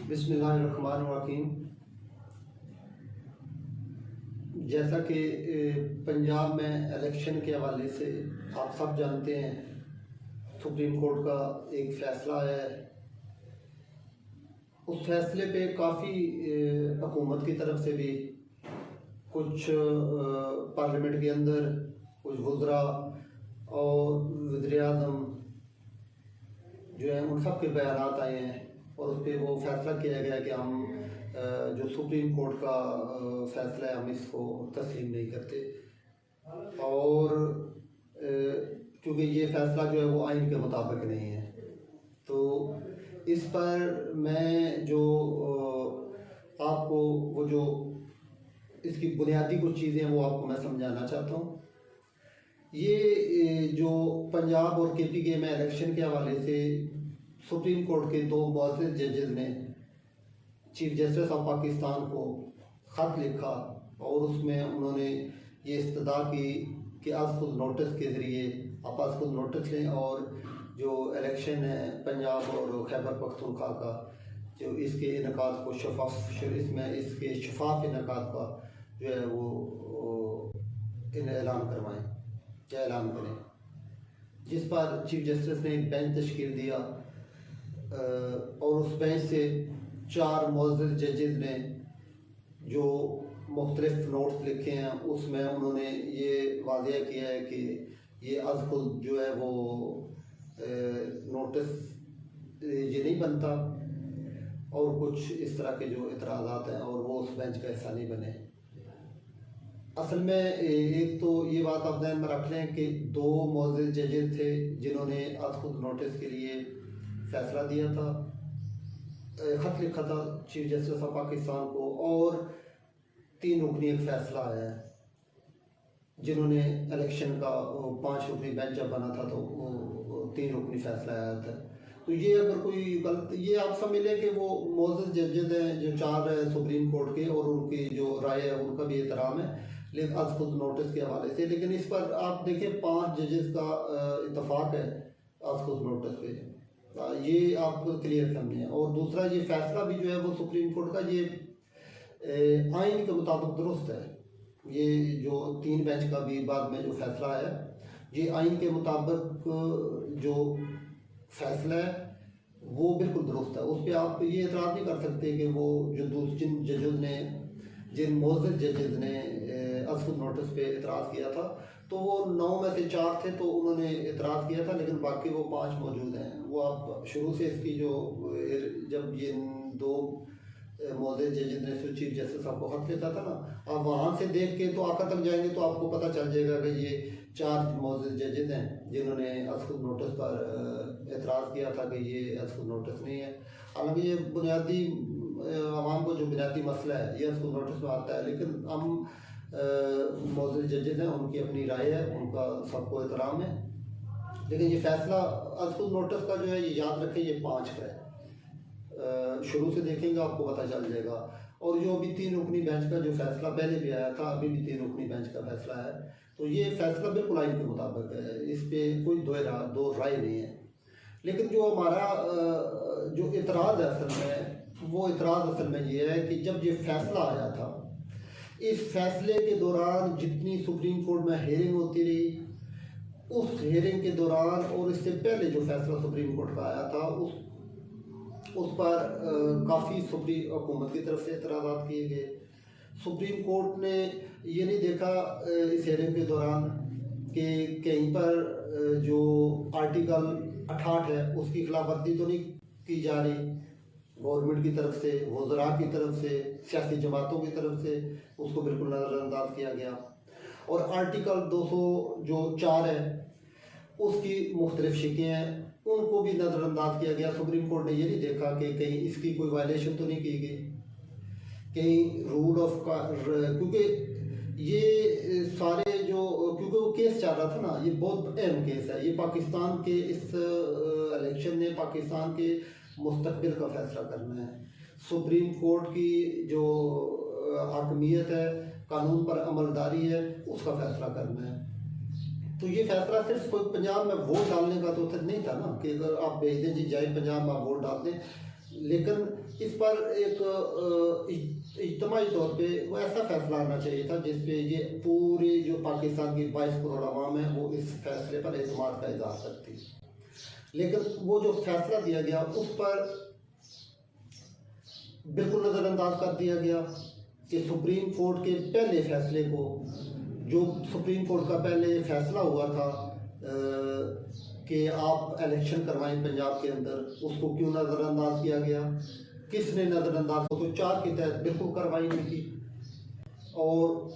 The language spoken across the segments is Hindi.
बिस्मिल्लाहिर्रहमानिर्रहीम। जैसा कि पंजाब में इलेक्शन के हवाले से आप सब जानते हैं, सुप्रीम कोर्ट का एक फ़ैसला है। उस फैसले पे काफ़ी हुकूमत की तरफ से भी, कुछ पार्लियामेंट के अंदर कुछ वज़रा और वज़ीर-ए-आज़म जो है उन सब के बयानात आए हैं और उस पर वो फैसला किया गया कि हम जो सुप्रीम कोर्ट का फ़ैसला है हम इसको तस्लीम नहीं करते। और क्योंकि ये फ़ैसला जो है वो आइन के मुताबिक नहीं है, तो इस पर मैं जो आपको वो जो इसकी बुनियादी कुछ चीज़ें वो आपको मैं समझाना चाहता हूँ। ये जो पंजाब और KPK में इलेक्शन के हवाले से सुप्रीम कोर्ट के दो मुअज़्ज़िज़ जजेस ने चीफ जस्टिस ऑफ पाकिस्तान को ख़त लिखा और उसमें उन्होंने ये इस्तदा की कि आज खुद नोटिस के ज़रिए आप आज खुद नोटिस लें और जो इलेक्शन है पंजाब और खैबर पख्तूनख्वा का, जो इसके इनकाद को इसके शफाफ इनकाद का जो है वो ऐलान करवाएं या ऐलान करें, जिस पर चीफ जस्टिस ने एक बेंच तश्कील दिया और उस बेंच से 4 मुअज़्ज़िज़ जजेस ने जो मुख्तलिफ नोट्स लिखे हैं उसमें उन्होंने ये वाज़ेह किया है कि ये अज़ खुद जो है वो नोटिस ये नहीं बनता और कुछ इस तरह के जो इतराज़ात हैं और वो उस बेंच का हिस्सा नहीं बने। असल में एक तो ये बात आप ध्यान में रख लें कि 2 मुअज़्ज़िज़ जजेस थे जिन्होंने अज़ खुद नोटिस के लिए फ़ैसला दिया था, ख़त लिखा था चीफ जस्टिस ऑफ पाकिस्तान को, और 3 रुकनी एक फ़ैसला आया है जिन्होंने इलेक्शन का 5 रुकनी बेंच जब बना था तो वो 3 रुकनी फ़ैसला आया था। तो ये अगर कोई गलत, ये आप समझ लें कि वो मुअज़्ज़िज़ जजेस हैं जो 4 हैं सुप्रीम कोर्ट के और उनकी जो राय है उनका भी एहतराम है, लेकिन आज खुद नोटिस के हवाले से। लेकिन इस पर आप देखें 5 जजेस का इत्तफाक है आज खुद नोटिस पे, ये आप क्लियर समझें। और दूसरा ये फ़ैसला भी जो है वो सुप्रीम कोर्ट का ये आइन के मुताबिक दुरुस्त है। ये जो 3 बेंच का भी बाद में जो फ़ैसला है ये आइन के मुताबिक जो फ़ैसला है वो बिल्कुल दुरुस्त है। उस पर आप ये एतराज़ नहीं कर सकते कि वो जो जिन जजेस ने, जिन मुअज़्ज़िज़ जजेस ने अज़ नोटिस पे एतराज़ किया था, तो वो 9 में से 4 थे तो उन्होंने एतराज़ किया था, लेकिन बाकी वो 5 मौजूद हैं। वो आप शुरू से इसकी जो जब ये 2 मुअज़्ज़िज़ जजेस ने चीफ जस्टिस साहब को ख़त लिखा था ना, आप वहाँ से देख के तो आखिर तक जाएंगे तो आपको पता चल जाएगा कि ये 4 मुअज़्ज़िज़ जजेस हैं जिन्होंने अज़ नोटिस पर एतराज़ किया था कि ये अज़ नोटिस नहीं है। हालांकि ये बुनियादी आवाम को जो बुनियादी मसला है ये अज़ नोटिस में आता है, लेकिन हम मुअज़्ज़िज़ जजेस हैं, उनकी अपनी राय है, उनका सबको एहतराम है। लेकिन ये फ़ैसला अज़ नोटिस का जो है ये याद रखें ये 5 का है। शुरू से देखेंगे आपको पता चल जाएगा। और जो अभी 3 रुकनी बेंच का जो फ़ैसला पहले भी आया था, अभी भी 3 रुकनी बेंच का फ़ैसला है, तो ये फ़ैसला बिल्कुल आइन के मुताबिक है, इस पर कोई दो राय नहीं है। लेकिन जो हमारा जो इतराज़ है असल में, वो इतराज़ असल में ये है कि जब ये फ़ैसला आया था, इस फैसले के दौरान जितनी सुप्रीम कोर्ट में हेयरिंग होती रही, उस हेयरिंग के दौरान और इससे पहले जो फैसला सुप्रीम कोर्ट का आया था उस पर काफ़ी हुकूमत की तरफ से एतराज़ात किए गए। सुप्रीम कोर्ट ने ये नहीं देखा इस हेयरिंग के दौरान कि कहीं पर जो आर्टिकल 68 है उसकी खिलाफ वर्जी तो नहीं की जा रही गवर्नमेंट की तरफ से, वज़रा की तरफ से, सियासी जमातों की तरफ से, उसको बिल्कुल नज़रअंदाज किया गया। और आर्टिकल 204 है उसकी मुख्तलिफ शिकें हैं, उनको भी नज़रअंदाज किया गया। सुप्रीम कोर्ट ने ये नहीं देखा कि कहीं इसकी कोई वायलेशन तो नहीं की गई, कहीं रूल ऑफ, क्योंकि ये सारे जो, क्योंकि वो केस चल रहा था ना, ये बहुत अहम केस है। ये पाकिस्तान के इस इलेक्शन ने पाकिस्तान के मुस्तकबिल का फ़ैसला करना है। सुप्रीम कोर्ट की जो हाकमियत है, कानून पर अमलदारी है, उसका फ़ैसला करना है। तो ये फैसला सिर्फ कोई पंजाब में वोट डालने का तो नहीं था ना कि अगर आप भेज दें जी जाए पंजाब में वोट डाल दें। लेकिन इस पर एक इज्तिमाई तौर पे वो ऐसा फैसला आना चाहिए था जिसपे ये पूरे जो पाकिस्तान की 22 करोड़ आवाम है वो इस फैसले पर एतमाद का इजहार करती। लेकिन वो जो फैसला दिया गया उस पर बिल्कुल नज़रअंदाज कर दिया गया कि सुप्रीम कोर्ट के पहले फैसले को, जो सुप्रीम कोर्ट का पहले फैसला हुआ था कि आप इलेक्शन करवाएं पंजाब के अंदर, उसको क्यों नज़रअंदाज किया गया, किसने नज़रअंदाज, 204 के तहत बिल्कुल कार्रवाई नहीं की। और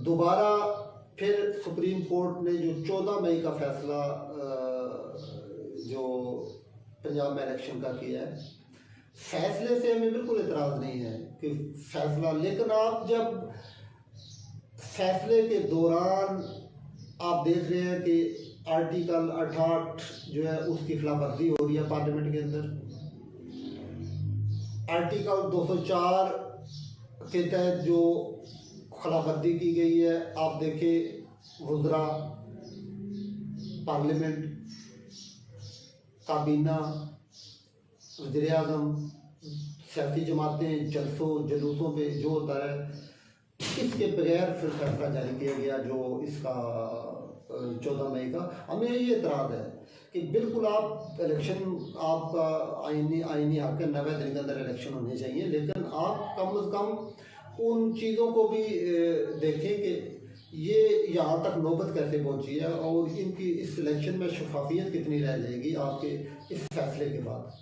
दोबारा फिर सुप्रीम कोर्ट ने जो 14 मई का फैसला जो पंजाब में इलेक्शन का किया है, फैसले से हमें बिल्कुल इतराज़ नहीं है कि फैसला, लेकिन आप जब फैसले के दौरान आप देख रहे हैं कि आर्टिकल 68 जो है उसकी खिलाफवर्जी हो रही है पार्लियामेंट के अंदर, आर्टिकल 204 के तहत जो खिलाफवर्जी की गई है, आप देखें वज़रा, पार्लियामेंट, काबीना, वज़ीर-ए-आज़म, सियासी जमातें जुलूसों पे जो होता है, इसके बगैर फिर फैसला जारी किया गया जो इसका 14 मई का। हमें ये एतराज़ है कि बिल्कुल आप इलेक्शन, आपका आईनी हक है, 90 दिन के अंदर इलेक्शन होने चाहिए, लेकिन आप कम से कम उन चीज़ों को भी देखें कि ये यहाँ तक नौबत कैसे पहुँची है और इनकी इस इलेक्शन में शफाफियत कितनी रह जाएगी आपके इस फैसले के बाद।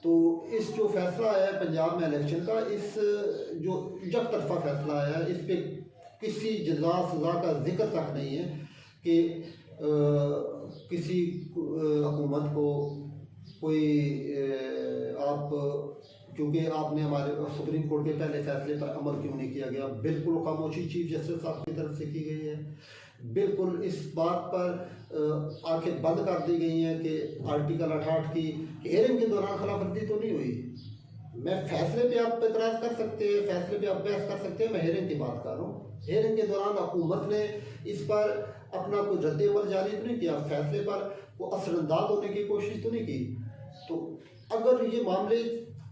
तो इस जो फैसला आया है पंजाब में इलेक्शन का, इस जो जब तरफा फैसला आया है, इस पे किसी जज़ा सज़ा का जिक्र तक नहीं है कि किसी हुकूमत को कोई आप, क्योंकि आपने हमारे सुप्रीम कोर्ट के पहले फैसले पर अमल क्यों नहीं किया गया, बिल्कुल खामोशी चीफ जस्टिस साहब की तरफ से की गई है। बिल्कुल इस बात पर आंखें बंद कर दी गई हैं कि आर्टिकल 68 की हियरिंग के दौरान खिलाफवर्जी तो नहीं हुई। मैं फैसले पे आप एतराज़ कर सकते हैं, फैसले पे आप बहस कर सकते हैं, मैं हियरिंग की बात कर रहा हूँ। हियरिंग के दौरान हुकूमत ने इस पर अपना कोई रद्द-ए-अमल जारी तो नहीं किया, फैसले पर वो असरअंदाज होने की कोशिश तो नहीं की। तो अगर ये मामले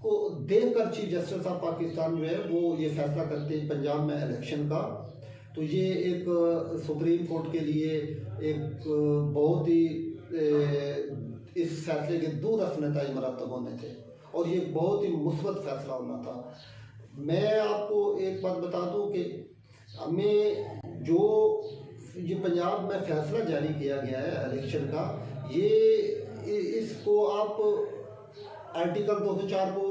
को देख कर चीफ जस्टिस ऑफ पाकिस्तान जो है वो ये फैसला करते हैं पंजाब में इलेक्शन का, तो ये एक सुप्रीम कोर्ट के लिए एक बहुत ही इस फैसले के दूरस्थ नतीजे मरतब होने थे और ये बहुत ही मुस्बत फैसला होना था। मैं आपको एक बात बता दूं कि हमें जो ये पंजाब में फैसला जारी किया गया है इलेक्शन का, ये इसको आप आर्टिकल 204 को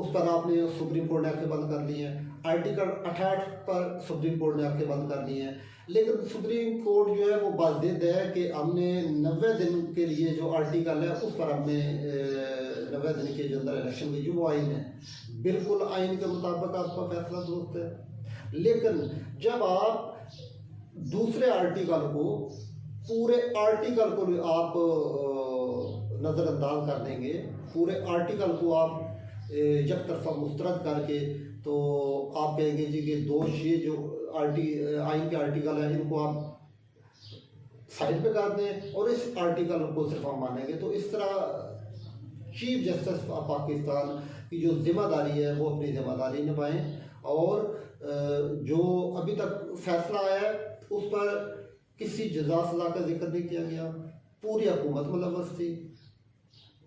उस पर आपने सुप्रीम कोर्ट ने आके बंद कर ली है, आर्टिकल 68 पर सुप्रीम कोर्ट ने आके बंद कर ली है, लेकिन सुप्रीम कोर्ट जो है वो बाज़िद है कि हमने 90 दिन के लिए जो आर्टिकल है उस पर हमने 90 दिन के अंदर इलेक्शन हुई, जो वो आइन है, बिल्कुल आइन के मुताबिक आपका फैसला दुरुस्त है। लेकिन जब आप दूसरे आर्टिकल को, पूरे आर्टिकल को आप नज़रअंदाज कर देंगे, पूरे आर्टिकल को आप एक तरफा मुस्तरद करके, तो आप कहेंगे जी कि दोष ये जो आइन के आर्टिकल है इनको आप साइड पे कर दें और इस आर्टिकल को सिर्फ हम मानेंगे। तो इस तरह चीफ जस्टिस ऑफ पाकिस्तान की जो जिम्मेदारी है वो अपनी जिम्मेदारी निभाएं और जो अभी तक फैसला आया है उस पर किसी जज़ा सज़ा का जिक्र नहीं किया गया। पूरी हुकूमत मुलव्वस थी,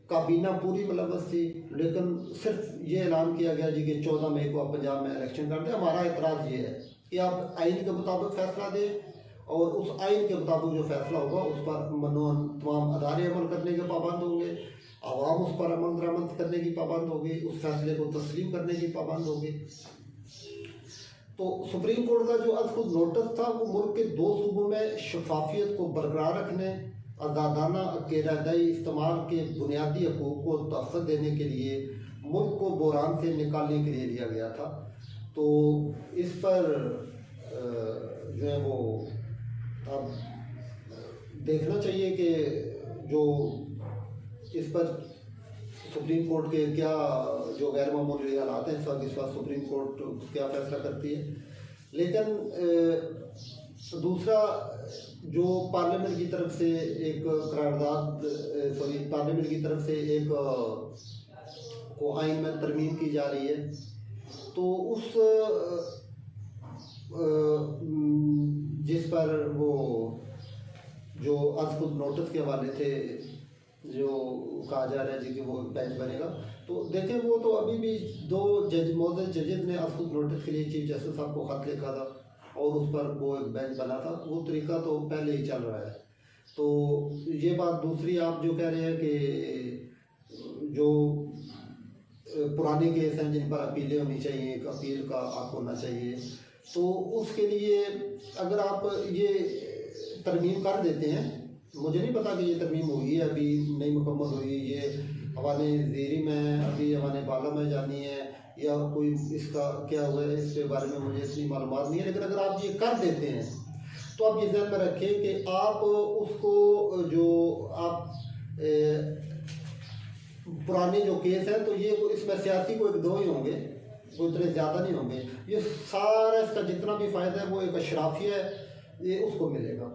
काबीना पूरी मुलव्वस थी, लेकिन सिर्फ ये ऐलान किया गया जी कि 14 मई को आप पंजाब में इलेक्शन कर दें। हमारा एतराज़ ये है कि आप आइन के मुताबिक फैसला दें और उस आइन के मुताबिक जो फैसला होगा उस पर मनोन तमाम अदारे अमल करने के पाबंद होंगे, आवाम उस पर अमल दरामद करने की पाबंद होगी, उस फैसले को तस्लीम करने की पाबंद होगी। तो सुप्रीम कोर्ट का जो आज खुद नोटिस था वो मुल्क के 2 सूबों में शफाफियत को बरकरार रखने, आज़ादाना किराएदारी इस्तेमाल के बुनियादी हकूक़ को तहफ़्फ़ुज़ देने के लिए मुल्क को बहरान से निकालने के लिए लिया गया था। तो इस पर जो है वो अब देखना चाहिए कि जो इस पर सुप्रीम कोर्ट के क्या जो गैर मामूली हालात हैं इस वक्त सुप्रीम कोर्ट क्या फैसला करती है। लेकिन दूसरा जो पार्लियामेंट की तरफ से एक करारदाद पार्लियामेंट की तरफ से एक को आइन में तरमीम की जा रही है, तो उस जिस पर वो जो आज खुद नोटिस के हवाले से जो कहा जा रहा है जी कि वो बेंच बनेगा, तो देखें वो तो अभी भी दो मौजूद जजेस ने आज खुद नोटिस के लिए चीफ जस्टिस साहब को खत लिखा था और उस पर वो एक बेंच बना था। वो तरीका तो पहले ही चल रहा है। तो ये बात दूसरी आप जो कह रहे हैं कि जो पुराने केस हैं जिन पर अपीलें होनी चाहिए, एक अपील का हक होना चाहिए, तो उसके लिए अगर आप ये तरमीम कर देते हैं, मुझे नहीं पता कि ये तरमीम हुई है, अभी नहीं मुकम्मल हुई, ये हवाले ज़ेरी में अभी हवाले बाला में जानी है या कोई इसका क्या हुआ है, इसके बारे में मुझे इतनी मालूमात नहीं है। लेकिन अगर आप ये कर देते हैं तो आप ये ध्यान में रखें कि आप उसको जो आप पुराने जो केस हैं, तो ये इसमें सियासी कोई दो ही होंगे, कोई इतने ज़्यादा नहीं होंगे। ये सारा इसका जितना भी फ़ायदा है वो एक अशराफिया है ये उसको मिलेगा,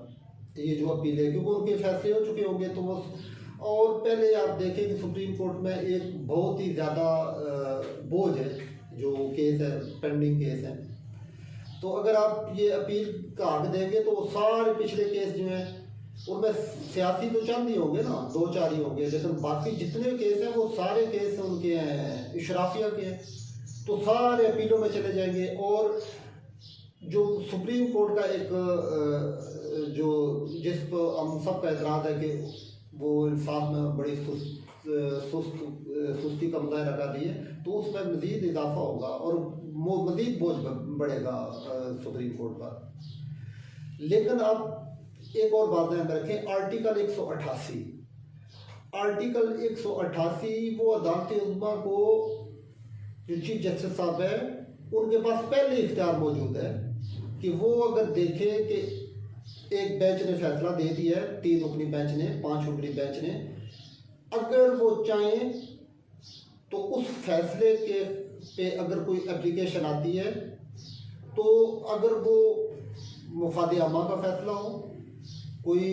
ये जो अपील है, क्योंकि उनके फैसले हो चुके होंगे। तो वो और पहले आप देखें कि सुप्रीम कोर्ट में एक बहुत ही ज़्यादा बोझ है जो केस है, पेंडिंग केस है। तो अगर आप ये अपील का हक देंगे तो वो सारे पिछले केस जो हैं उनमें सियासी तो चंद ही होंगे ना, 2-4 ही होंगे, लेकिन बाकी जितने केस हैं वो सारे केस उनके हैं इशराफिया के हैं, तो सारे अपीलों में चले जाएंगे। और जो सुप्रीम कोर्ट का एक जो जिस पर हम सब का एतराज़ है कि वो इंसाफ में बड़ी सुस्ती का मुजाहरा कर रही है, तो उसमें मज़ीद इजाफा होगा और वो मज़ीद बोझ बढ़ेगा सुप्रीम कोर्ट पर। लेकिन अब एक और बात ध्यान रखें, आर्टिकल 188 वो अदालत उज़्मा को जो चीफ जस्टिस साहब है उनके पास पहले इख्तियार मौजूद है कि वो अगर देखें कि एक बेंच ने फैसला दे दिया है, 3 रुकनी बेंच ने, 5 रुकनी बेंच ने, अगर वो चाहें तो उस फैसले के पे अगर कोई एप्लीकेशन आती है, तो अगर वो मुफाद आमा का फैसला हो, कोई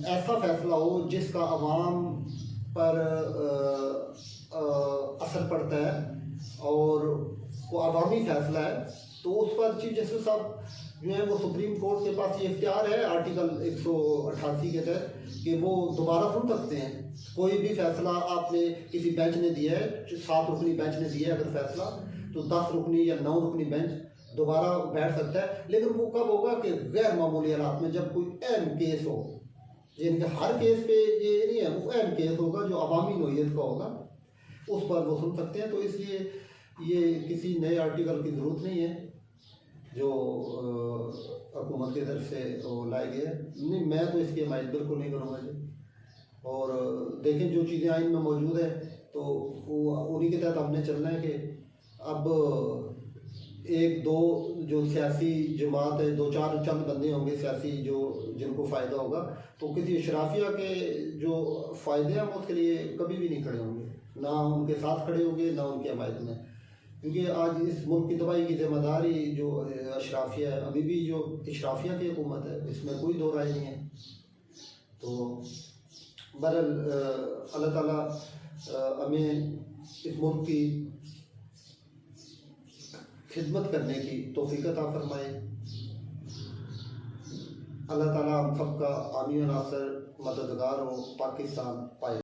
ऐसा फैसला हो जिसका अवाम पर असर पड़ता है और वो अवामी फैसला है, तो उस पर चीफ जस्टिस साहब जो है वो सुप्रीम कोर्ट के पास ये इख्तियार है आर्टिकल 188 के तहत कि वो दोबारा सुन सकते हैं। कोई भी फैसला आपने किसी बेंच ने दिया है, 7 रुकनी बेंच ने दिया है अगर फैसला, तो 10 रुकनी या 9 रुकनी बेंच दोबारा बैठ सकता है। लेकिन वो कब होगा कि गैर मामूली हालात में, जब कोई अहम केस हो, जिनके हर केस पे ये नहीं है, वो अहम केस होगा जो अवामी नोयत का होगा, उस पर वो सुन सकते हैं। तो इसलिए ये किसी नए आर्टिकल की ज़रूरत नहीं है जो हुकूमत की तरफ से वो लाए गए नहीं। मैं तो इसकी हमायत बिल्कुल नहीं करूँगा जी। और देखें जो चीज़ें आइन में मौजूद है तो वो उन्हीं के तहत हमने चलना है कि अब 1-2 जो सियासी जमात है, 2-4 चंद बंदे होंगे सियासी जो जिनको फ़ायदा होगा, तो किसी अशराफिया के जो फ़ायदे हैं उसके लिए कभी भी नहीं खड़े होंगे, ना उनके साथ खड़े होंगे ना उनकी हमायत में। क्योंकि आज इस मुल्क की तबाही की जिम्मेदारी जो अशराफिया है, अभी भी जो अशराफिया की हुकूमत है, इसमें कोई दो राय नहीं है। तो बहरहाल अल्लाह ताला हमें इस मुल्क की खिदमत करने की तौफीक अता फरमाए। अल्लाह ताला हम सबका आमी व नासर मददगार हो, पाकिस्तान पाए।